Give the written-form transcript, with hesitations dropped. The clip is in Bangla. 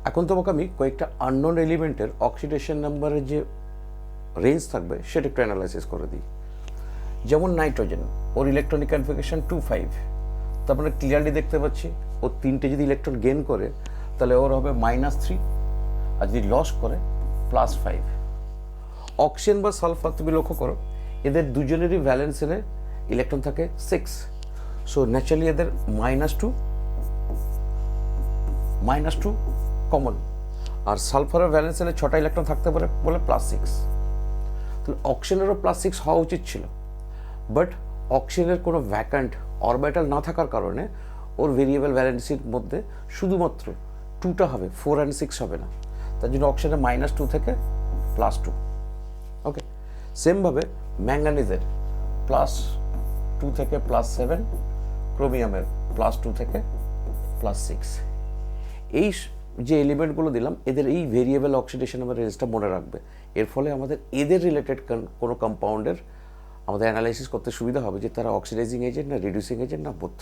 এখন তোমাকে আমি কয়েকটা আননোন এলিমেন্টের অক্সিডেশন নাম্বারের যে রেঞ্জ থাকবে সেটা একটু অ্যানালাইসিস করে দিই। যেমন নাইট্রোজেন, ওর ইলেকট্রনিক কনফিগারেশন 2,5, তার মানে ক্লিয়ারলি দেখতে পাচ্ছি ও 3টে যদি ইলেকট্রন গেইন করে তাহলে ওর হবে -3, আর যদি লস করে +5। অক্সিজেন বা সালফার তুমি লক্ষ্য করো এদের দুজনেরই ভ্যালেন্সের ইলেকট্রন থাকে 6, সো ন্যাচারালি এদের -2 কমন, আর সালফারের ভ্যালেন্সের 6টা ইলেকট্রন থাকতে পারে বলে +6। তাহলে অক্সিজেনেরও +6 হওয়া উচিত ছিল, বাট অক্সিজেনের কোনো ভ্যাকান্ট অরবিটাল না থাকার কারণে ওর ভেরিয়েবল ভ্যালেন্সির মধ্যে শুধুমাত্র 2টা হবে, 4 and 6 হবে না। তার জন্য অক্সিজেনের -2 থেকে +2। ওকে, সেমভাবে ম্যাঙ্গানিজের +2 থেকে +7, ক্রোমিয়ামের +2 থেকে +6। এই যে এলিমেন্টগুলো দিলাম এদের এই ভেরিয়েবল অক্সিডেশন নাম্বার রেঞ্জটা মনে রাখবে। এর ফলে আমাদের এদের রিলেটেড কোনো কম্পাউন্ডের আমাদের অ্যানালাইসিস করতে সুবিধা হবে যে তারা অক্সিডাইজিং এজেন্ট না রিডিউসিং এজেন্ট না বোথ।